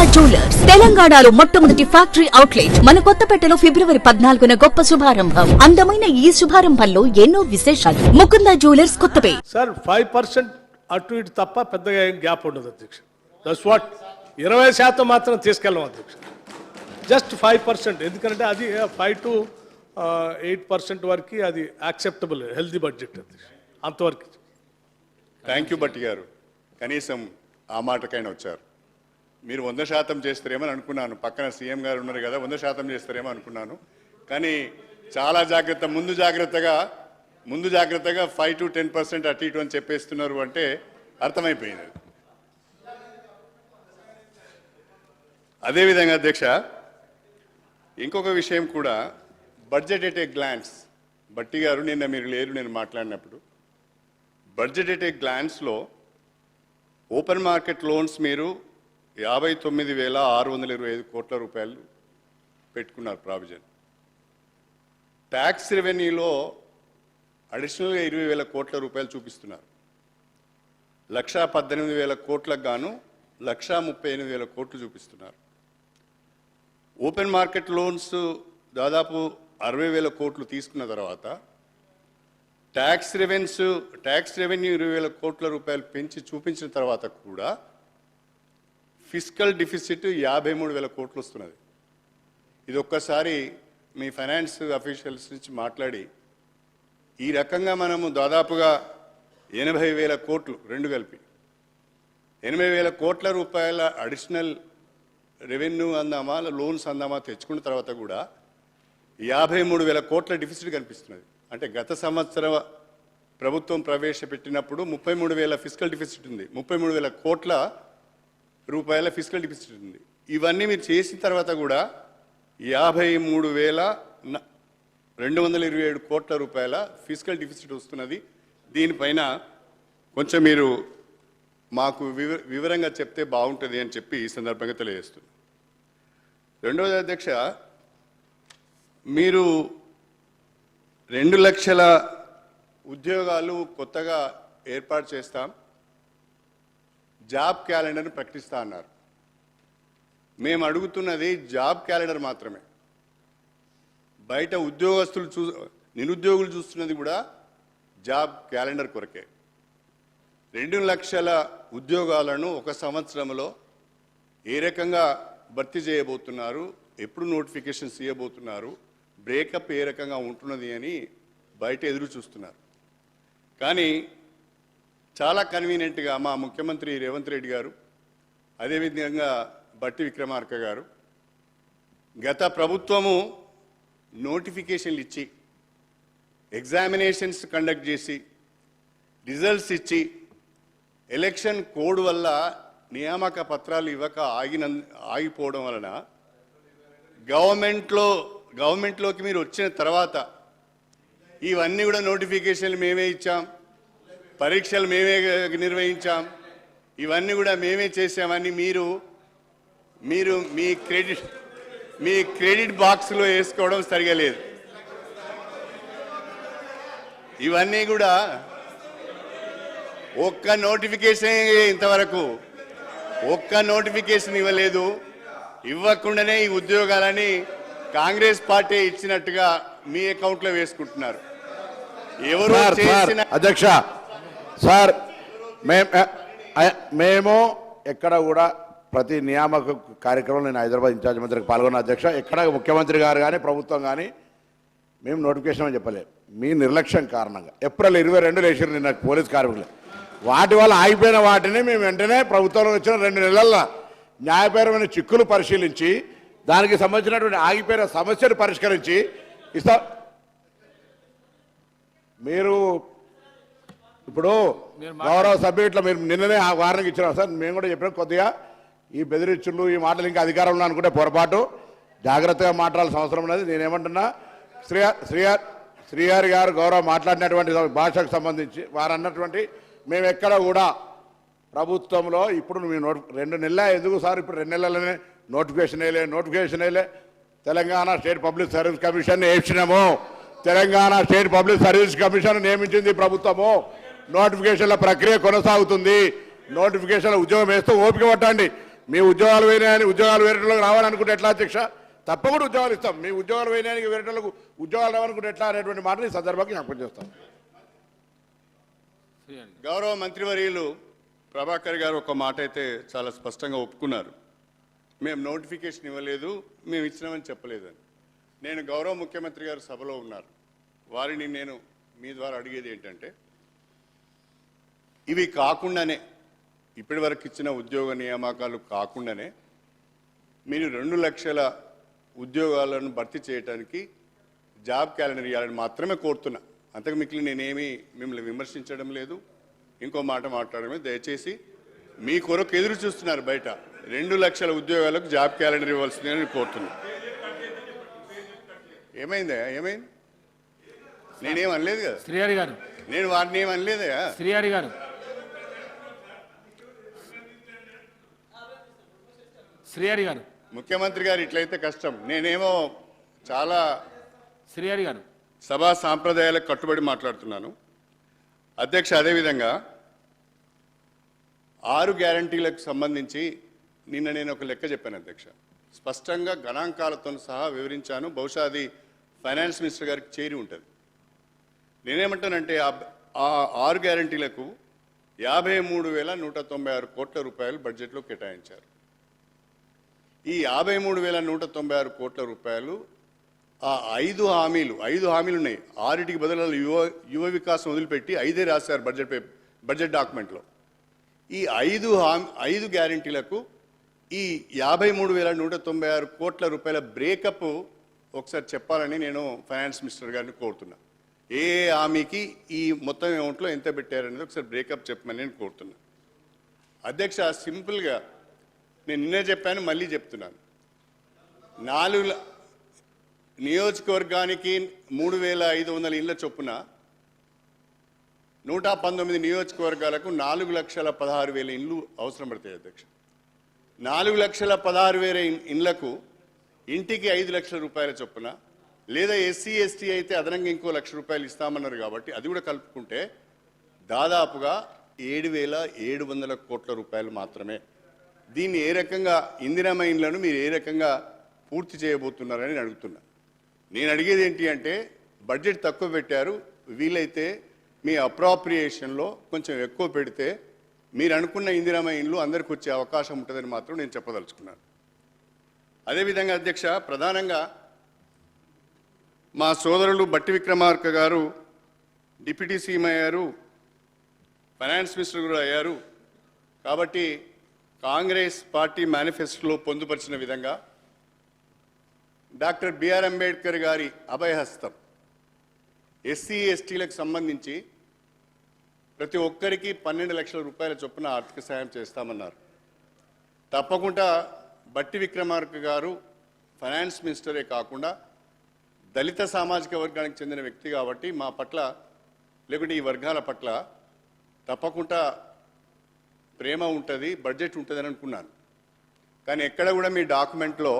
Mukunda jewellers తెలంగాణలో మొట్టమొదటి factory outlet మన కొత్తపేటలో ఫిబ్రవరి 14న గొప్ప శుభారంభం. అందమైన ఈ శుభారంభంలో ఎన్నో విశేషాలు. ముకుందా జ్యువెలర్స్ కొత్తపేట. సార్ 5% అటు ఇటు తప్ప పెద్దగా ఏం గ్యాప్ ఉండదు అధ్యక్ష. దట్స్ వాట్ 20% మాత్రం తీసుకెళ్ళాం అధ్యక్ష. జస్ట్ 5%, ఎందుకంటే అది 5 to 8% వరకు అది యాక్సెప్టబుల్ హెల్దీ బడ్జెట్ అధ్యక్ష, అంతవరకు. థ్యాంక్ యూ భట్టి గారు, కనీసం ఆ మాటకైనా వచ్చారు. మీరు 100% చేస్తారేమో అని అనుకున్నాను. పక్కన సీఎం గారు ఉన్నారు కదా, 100% చేస్తారేమో అనుకున్నాను. కానీ చాలా జాగ్రత్త, ముందు జాగ్రత్తగా 5 to 10% అటు ఇటు అని చెప్పేస్తున్నారు అంటే అర్థమైపోయింది. అదేవిధంగా అధ్యక్ష, ఇంకొక విషయం కూడా, budget at a glance. Bhatti గారు నిన్న మీరు లేరు నేను మాట్లాడినప్పుడు, బడ్జెట్ ఎట్ ఏ గ్లాన్స్లో ఓపెన్ మార్కెట్ లోన్స్ మీరు 59,625 కోట్ల రూపాయలు పెట్టుకున్నారు ప్రావిజన్. ట్యాక్స్ రెవెన్యూలో అడిషనల్గా 20,000 కోట్ల రూపాయలు చూపిస్తున్నారు. 118,000 కోట్లకు గాను 138,000 కోట్లు చూపిస్తున్నారు. ఓపెన్ మార్కెట్ లోన్స్ దాదాపు 60,000 కోట్లు తీసుకున్న తర్వాత ట్యాక్స్ రెవెన్యూ 20,000 కోట్ల రూపాయలు పెంచి చూపించిన తర్వాత కూడా ఫిస్కల్ డిఫిసిట్ 53,000 కోట్లు వస్తున్నది. ఇది ఒక్కసారి మీ ఫైనాన్స్ అఫీషియల్స్ నుంచి మాట్లాడి, ఈ రకంగా మనము దాదాపుగా 80,000 కోట్లు రెండు కలిపి 80,000 కోట్ల రూపాయల అడిషనల్ రెవెన్యూ అందామా లోన్స్ అందామా తెచ్చుకున్న తర్వాత కూడా 53,000 కోట్ల డిఫిసిట్ కనిపిస్తున్నది. అంటే గత సంవత్సరం ప్రభుత్వం ప్రవేశపెట్టినప్పుడు 33,000 ఫిస్కల్ డిఫిసిట్ ఉంది, 33,000 కోట్ల రూపాయల ఫిస్కల్ డిఫిసిట్ ఉంది. ఇవన్నీ మీరు చేసిన తర్వాత కూడా 53,227 కోట్ల రూపాయల ఫిస్కల్ డిఫిసిట్ వస్తున్నది. దీనిపైన కొంచెం మీరు మాకు వివరంగా చెప్తే బాగుంటుంది అని చెప్పి ఈ సందర్భంగా తెలియజేస్తుంది. రెండవది అధ్యక్ష, మీరు 2 లక్షల ఉద్యోగాలు కొత్తగా ఏర్పాటు చేస్తాం, జాబ్ క్యాలెండర్ను ప్రకటిస్తా అన్నారు. మేము అడుగుతున్నది జాబ్ క్యాలెండర్ మాత్రమే. బయట నిరుద్యోగులు చూస్తున్నది కూడా జాబ్ క్యాలెండర్ కొరకే. 2 లక్షల ఉద్యోగాలను ఒక సంవత్సరంలో ఏ రకంగా భర్తీ చేయబోతున్నారు, ఎప్పుడు నోటిఫికేషన్స్ ఇవ్వబోతున్నారు, బ్రేకప్ ఏ రకంగా ఉంటున్నది అని బయట ఎదురు చూస్తున్నారు. కానీ చాలా కన్వీనియంట్గా మా ముఖ్యమంత్రి రేవంత్ రెడ్డి గారు, అదేవిధంగా భట్టి విక్రమార్క గారు, గత ప్రభుత్వము నోటిఫికేషన్లు ఇచ్చి ఎగ్జామినేషన్స్ కండక్ట్ చేసి రిజల్ట్స్ ఇచ్చి ఎలక్షన్ కోడ్ వల్ల నియామక పత్రాలు ఇవ్వక ఆగిపోవడం వలన గవర్నమెంట్లోకి మీరు వచ్చిన తర్వాత ఇవన్నీ కూడా నోటిఫికేషన్లు మేమే ఇచ్చాం, పరీక్షలు మేమే నిర్వహించాం, ఇవన్నీ కూడా మేమే చేసామని మీరు మీ క్రెడిట్ బాక్స్లో వేసుకోవడం సరిగా లేదు. ఇవన్నీ కూడా ఒక్క నోటిఫికేషన్ ఇంతవరకు ఒక్క నోటిఫికేషన్ ఇవ్వలేదు. ఇవ్వకుండానే ఈ ఉద్యోగాలని కాంగ్రెస్ పార్టీ ఇచ్చినట్టుగా మీ అకౌంట్లో వేసుకుంటున్నారు. ఎవరు చేసిన అధ్యక్ష సార్, మేము ఎక్కడ కూడా ప్రతి నియామక కార్యక్రమంలో నేను హైదరాబాద్ ఇన్ఛార్జ్ మంత్రికి పాల్గొన్న అధ్యక్ష, ఎక్కడ ముఖ్యమంత్రి గారు కానీ ప్రభుత్వం కానీ మేము నోటిఫికేషన్ అని చెప్పలేదు. మీ నిర్లక్ష్యం కారణంగా ఏప్రిల్ 22 వేసారు నిన్న పోలీస్ కార్మికులు. వాటి వల్ల ఆగిపోయిన వాటిని మేము వెంటనే ప్రభుత్వంలో వచ్చిన 2 నెలల్లో న్యాయపరమైన చిక్కులు పరిశీలించి దానికి సంబంధించినటువంటి ఆగిపోయిన సమస్యను పరిష్కరించి ఇస్తా. మీరు ఇప్పుడు గౌరవ సభ్యులు మీరు నిన్ననే ఆ వార్నింగ్ ఇచ్చినారు సార్. మేము కూడా చెప్పినాం, కొద్దిగా ఈ బెదిరించులు ఈ మాటలు ఇంకా అధికారంలో అనుకుంటే పొరపాటు, జాగ్రత్తగా మాట్లాడాల్సిన అవసరం ఉన్నది. నేనేమంటున్నా, శ్రీహరి గారు గౌరవ మాట్లాడినటువంటి భాషకు సంబంధించి వారు అన్నటువంటి మేము ఎక్కడ కూడా ప్రభుత్వంలో ఇప్పుడు మీ 2 నెలల ఎందుకు సార్, ఇప్పుడు 2 నెలలనే నోటిఫికేషన్ వేయలే. Telangana state public service commission వేసినాము. Telangana state public service commission నియమించింది ప్రభుత్వము. నోటిఫికేషన్ల ప్రక్రియ కొనసాగుతుంది. నోటిఫికేషన్ల ఉద్యోగం వేస్తూ ఓపిక పట్టండి. మీ ఉద్యోగాలు వేయని ఉద్యోగాలు వేరేటోళ్ళకి రావాలనుకుంటే ఎట్లా అధ్యక్ష? తప్పకుండా ఉద్యోగాలు ఇస్తాం. మీ ఉద్యోగాలు వేయడానికి వేరేటోళ్ళకు ఉద్యోగాలు రావాలనుకుంటే ఎట్లా అనేటువంటి మాటని ఈ సందర్భంగా జ్ఞాపకం చేస్తాం. గౌరవ మంత్రివర్యులు ప్రభాకర్ గారు ఒక మాట అయితే చాలా స్పష్టంగా ఒప్పుకున్నారు. మేము నోటిఫికేషన్ ఇవ్వలేదు, మేము ఇచ్చినామని చెప్పలేదని. నేను గౌరవ ముఖ్యమంత్రి గారు సభలో ఉన్నారు, వారిని నేను మీ ద్వారా అడిగేది ఏంటంటే, ఇవి కాకుండానే ఇప్పటి వరకు ఇచ్చిన ఉద్యోగ నియామకాలు కాకుండానే మీరు 2 లక్షల ఉద్యోగాలను భర్తీ చేయడానికి జాబ్ క్యాలెండర్ ఇవ్వాలని మాత్రమే కోరుతున్నా. అంతకు మిగిలిన నేనేమి మిమ్మల్ని విమర్శించడం లేదు, ఇంకో మాట మాట్లాడమే. దయచేసి మీ కొరకు ఎదురు చూస్తున్నారు బయట. 2 లక్షల ఉద్యోగాలకు జాబ్ క్యాలెండర్ ఇవ్వాల్సిందని కోరుతున్నా. ఏమైందా? ఏమైంది? నేనేం అనలేదు కదా శ్రీహరి గారు. నేను వారిని ఏం అనలేదా శ్రీహరి గారు. శ్రీహరి గారు. ముఖ్యమంత్రి గారు ఇట్లయితే కష్టం. నేనేమో చాలా శ్రీహరి గారు సభా సాంప్రదాయాలకు కట్టుబడి మాట్లాడుతున్నాను. అధ్యక్ష, అదేవిధంగా 6 గ్యారంటీలకు సంబంధించి నిన్న నేను ఒక లెక్క చెప్పాను అధ్యక్ష. స్పష్టంగా గణాంకాలతో సహా వివరించాను. బహుశా అది ఫైనాన్స్ మినిస్టర్ గారికి చేరి ఉంటుంది. నేనేమంటానంటే ఆ 6 గ్యారంటీలకు 53,196 కోట్ల రూపాయలు బడ్జెట్లో కేటాయించారు. ఈ 53,196 కోట్ల రూపాయలు ఆ 5 హామీలు ఉన్నాయి. 6టికి బదులు యువ వికాసం వదిలిపెట్టి 5 రాశారు బడ్జెట్ డాక్యుమెంట్లో. ఈ 5 గ్యారంటీలకు ఈ 53,196 కోట్ల రూపాయల బ్రేకప్ ఒకసారి చెప్పాలని నేను ఫైనాన్స్ మినిస్టర్ గారిని కోరుతున్నా. ఏ హామీకి ఈ మొత్తం అమౌంట్లో ఎంత పెట్టారనేది ఒకసారి బ్రేకప్ చెప్పమని నేను కోరుతున్నా. అధ్యక్ష, సింపుల్గా నేను నిన్నే చెప్పాను, మళ్ళీ చెప్తున్నాను. 4 నియోజకవర్గానికి 3,500 ఇళ్ల చొప్పున 119 నియోజకవర్గాలకు 4,16,000 ఇండ్లు అవసరం పడతాయి అధ్యక్ష. 4,16,000 ఇండ్లకు ఇంటికి 5 లక్షల రూపాయల చొప్పున, లేదా ఎస్సీ ఎస్టీ అయితే అదనంగా ఇంకో 1,00,000 రూపాయలు ఇస్తామన్నారు కాబట్టి అది కూడా కలుపుకుంటే దాదాపుగా 7,700 కోట్ల రూపాయలు మాత్రమే. దీన్ని ఏ రకంగా ఇందిరమ్మ ఇండ్లను మీరు ఏ రకంగా పూర్తి చేయబోతున్నారని అడుగుతున్నా. నేను అడిగేది ఏంటి అంటే, బడ్జెట్ తక్కువ పెట్టారు, వీలైతే మీ అప్రాప్రియేషన్లో కొంచెం ఎక్కువ పెడితే మీరు అనుకున్న ఇందిరమ్మ ఇండ్లు అందరికి వచ్చే అవకాశం ఉంటుందని మాత్రం నేను చెప్పదలుచుకున్నాను. అదేవిధంగా అధ్యక్ష, ప్రధానంగా మా సోదరులు బట్టి విక్రమార్క గారు డిప్యూటీ సీఎం అయ్యారు, ఫైనాన్స్ మినిస్టర్ కూడా అయ్యారు. కాబట్టి కాంగ్రెస్ పార్టీ మేనిఫెస్టోలో పొందుపరిచిన విధంగా డాక్టర్ బిఆర్ అంబేద్కర్ గారి అభయహస్తం ఎస్సీ ఎస్టీలకు సంబంధించి ప్రతి ఒక్కరికి 12 లక్షల రూపాయల చొప్పున ఆర్థిక సాయం చేస్తామన్నారు. తప్పకుండా బట్టి విక్రమార్క గారు ఫైనాన్స్ మినిస్టరే కాకుండా దళిత సామాజిక వర్గానికి చెందిన వ్యక్తి కాబట్టి మా పట్ల, లేకుంటే ఈ వర్గాల పట్ల తప్పకుండా ప్రేమ ఉంటుంది, బడ్జెట్ ఉంటుందని అనుకున్నాను. కానీ ఎక్కడ కూడా మీ డాక్యుమెంట్లో